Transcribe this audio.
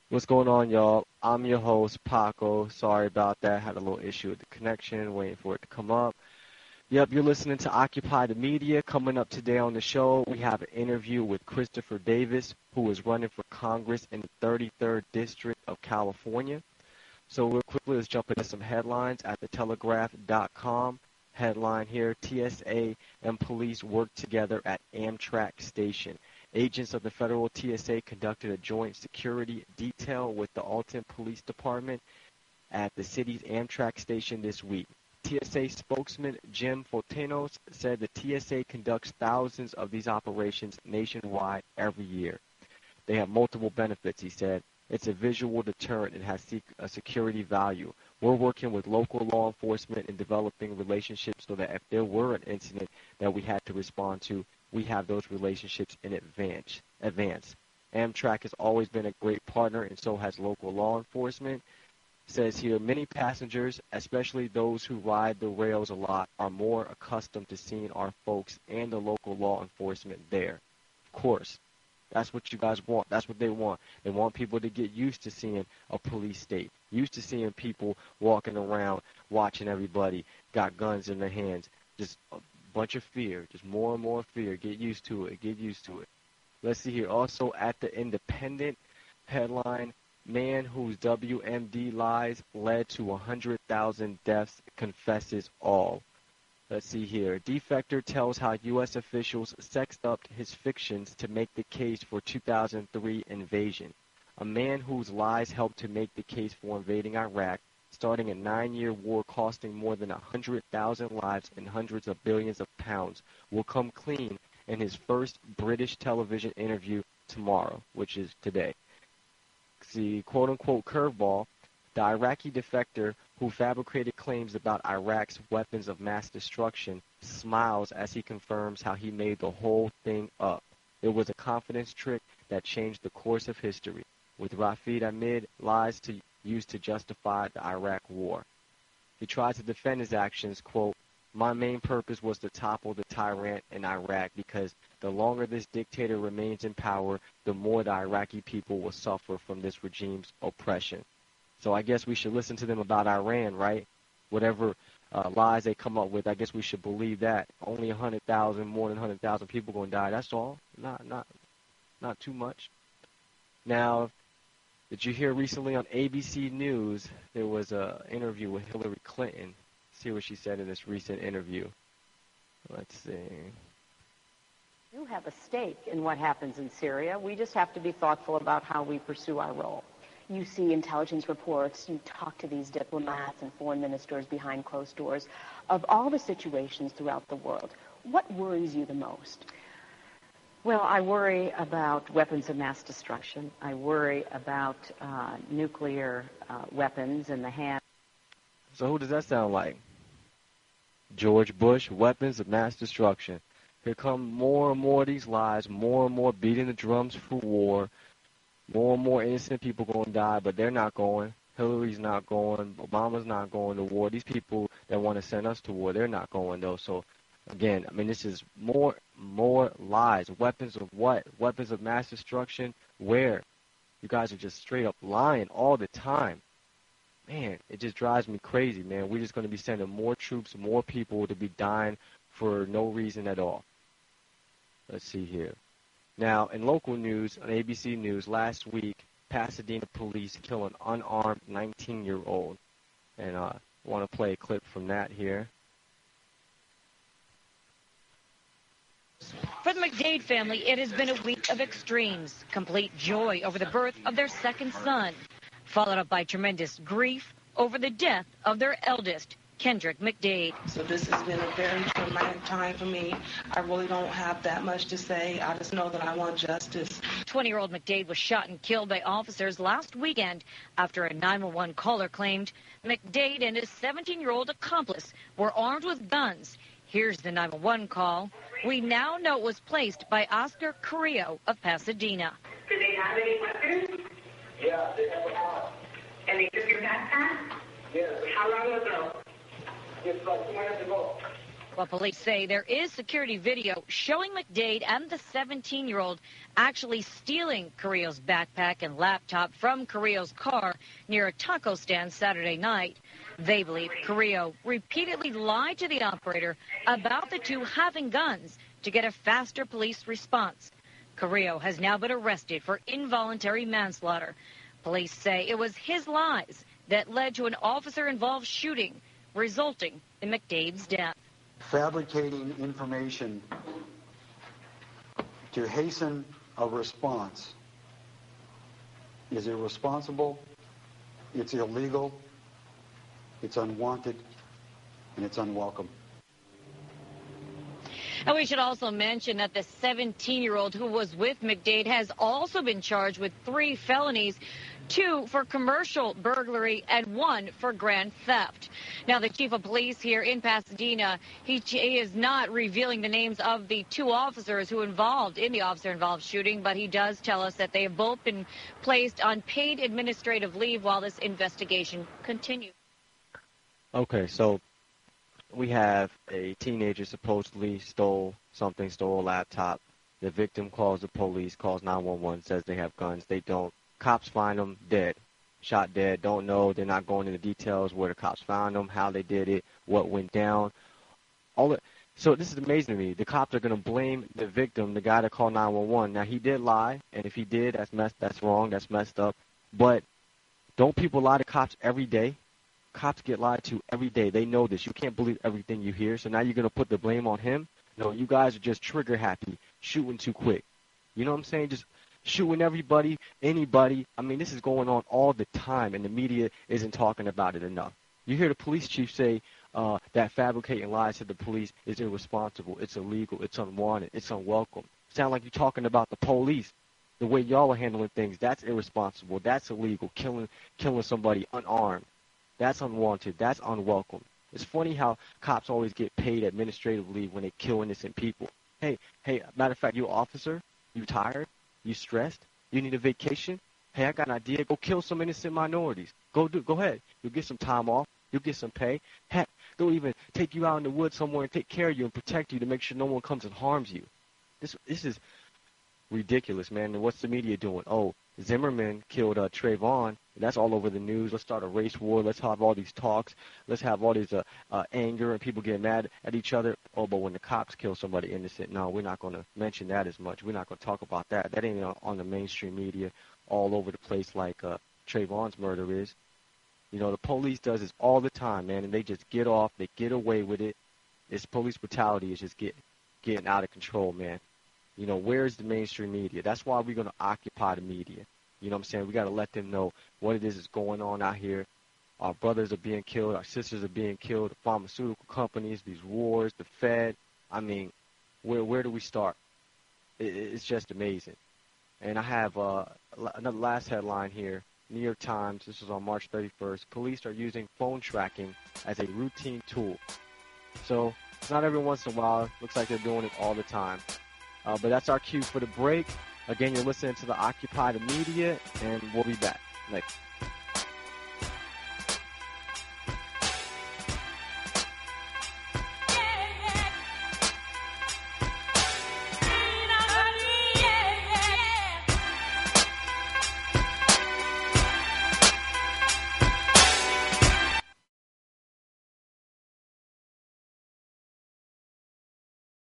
What's going on, y'all? I'm your host, Paco. Sorry about that. Had a little issue with the connection, waiting for it to come up. Yep, you're listening to Occupy the Media. Coming up today on the show, we have an interview with Christopher Davis, who is running for Congress in the 33rd District of California. So real quickly, let's jump into some headlines at thetelegraph.com. Headline here, TSA and police work together at Amtrak station. Agents of the federal TSA conducted a joint security detail with the Alton Police Department at the city's Amtrak station this week. TSA spokesman Jim Fontanos said the TSA conducts thousands of these operations nationwide every year. They have multiple benefits, he said. It's a visual deterrent and has a security value. We're working with local law enforcement and developing relationships so that if there were an incident that we had to respond to, we have those relationships in advance. Amtrak has always been a great partner, and so has local law enforcement. Says here, many passengers, especially those who ride the rails a lot, are more accustomed to seeing our folks and the local law enforcement there. Of course, that's what you guys want. That's what they want. They want people to get used to seeing a police state, used to seeing people walking around, watching everybody, got guns in their hands. Just a bunch of fear, just more and more fear. Get used to it. Get used to it. Let's see here. Also at the Independent, headline, man whose WMD lies led to 100,000 deaths confesses all. Let's see here. Defector tells how U.S. officials sexed up his fictions to make the case for 2003 invasion. A man whose lies helped to make the case for invading Iraq, starting a 9-year war costing more than 100,000 lives and hundreds of billions of pounds, will come clean in his first British television interview tomorrow, which is today. The quote-unquote curveball, the Iraqi defector who fabricated claims about Iraq's weapons of mass destruction smiles as he confirms how he made the whole thing up. It was a confidence trick that changed the course of history, with Rafid Ahmed lies used to justify the Iraq war. He tried to defend his actions, quote, my main purpose was to topple the tyrant in Iraq because the longer this dictator remains in power, the more the Iraqi people will suffer from this regime's oppression. So I guess we should listen to them about Iran, right? Whatever lies they come up with, I guess we should believe that. Only 100,000, more than 100,000 people going to die. That's all. Not too much. Now, did you hear recently on ABC News there was an interview with Hillary Clinton? See what she said in this recent interview. Let's see. We do have a stake in what happens in Syria. We just have to be thoughtful about how we pursue our role. You see intelligence reports, you talk to these diplomats and foreign ministers behind closed doors of all the situations throughout the world. What worries you the most? Well, I worry about weapons of mass destruction. I worry about nuclear weapons in the hands. So who does that sound like? George Bush, weapons of mass destruction. Here come more and more of these lies, more and more beating the drums for war. More and more innocent people going to die, but they're not going. Hillary's not going. Obama's not going to war. These people that want to send us to war, they're not going, though. So, again, I mean, this is more lies. Weapons of what? Weapons of mass destruction? Where? You guys are just straight up lying all the time. Man, it just drives me crazy, man. We're just going to be sending more troops, more people to be dying for no reason at all. Let's see here. Now, in local news, on ABC News, last week, Pasadena police kill an unarmed 19-year-old. And I want to play a clip from that here. For the McDade family, it has been a week of extremes. Complete joy over the birth of their second son, followed up by tremendous grief over the death of their eldest, Kendrick McDade. So this has been a very traumatic time for me. I really don't have that much to say. I just know that I want justice. 20-year-old McDade was shot and killed by officers last weekend after a 911 caller claimed McDade and his 17-year-old accomplice were armed with guns. Here's the 911 call. We now know it was placed by Oscar Carrillo of Pasadena. Do they have any weapons? Yeah, they have a car. And they took your backpack? Yes. How long ago? It's like 2 minutes ago. Well, police say there is security video showing McDade and the 17-year-old actually stealing Carrillo's backpack and laptop from Carrillo's car near a taco stand Saturday night. They believe Carrillo repeatedly lied to the operator about the two having guns to get a faster police response. Carrillo has now been arrested for involuntary manslaughter. Police say it was his lies that led to an officer-involved shooting, resulting in McDade's death. Fabricating information to hasten a response is irresponsible, it's illegal, it's unwanted, and it's unwelcome. And we should also mention that the 17-year-old who was with McDade has also been charged with 3 felonies, 2 for commercial burglary and 1 for grand theft. Now, the chief of police here in Pasadena, he is not revealing the names of the 2 officers who involved in the officer-involved shooting, but he does tell us that they have both been placed on paid administrative leave while this investigation continues. Okay, so we have a teenager supposedly stole a laptop. The victim calls the police, calls 911, says they have guns. They don't. Cops find them dead, shot dead, don't know. They're not going into details where the cops found them, how they did it, what went down. So this is amazing to me. The cops are going to blame the victim, the guy that called 911. Now, he did lie, and if he did, that's wrong, that's messed up. But don't people lie to cops every day? Cops get lied to every day. They know this. You can't believe everything you hear. So now you're going to put the blame on him? No, you guys are just trigger happy, shooting too quick. You know what I'm saying? Just shooting everybody, anybody. I mean, this is going on all the time, and the media isn't talking about it enough. You hear the police chief say that fabricating lies to the police is irresponsible, it's illegal, it's unwanted, it's unwelcome. Sound like you're talking about the police. The way y'all are handling things, that's irresponsible, that's illegal, killing somebody unarmed. That's unwanted. That's unwelcome. It's funny how cops always get paid administrative leave when they kill innocent people. Hey, matter of fact, you officer, you tired? You stressed? You need a vacation? Hey, I got an idea. Go kill some innocent minorities. Go ahead. You'll get some time off. You'll get some pay. Heck, they'll even take you out in the woods somewhere and take care of you and protect you to make sure no one comes and harms you. This is ridiculous, man. And what's the media doing? Oh, Zimmerman killed Trayvon. That's all over the news. Let's start a race war. Let's have all these talks. Let's have all this anger and people get mad at each other. Oh, but when the cops kill somebody innocent, no, we're not going to mention that as much. We're not going to talk about that. That ain't on the mainstream media all over the place like Trayvon's murder is. You know, the police does this all the time, man, and they just get off. They get away with it. This police brutality is just getting out of control, man. You know, where's the mainstream media? That's why we're going to occupy the media. You know what I'm saying? We got to let them know what it is that's going on out here. Our brothers are being killed. Our sisters are being killed. The pharmaceutical companies, these wars, the Fed. I mean, where do we start? It's just amazing. And I have another last headline here. New York Times, this is on March 31st. Police are using phone tracking as a routine tool. So it's not every once in a while. Looks like they're doing it all the time. But that's our cue for the break. Again, you're listening to the Occupy the Media, and we'll be back next.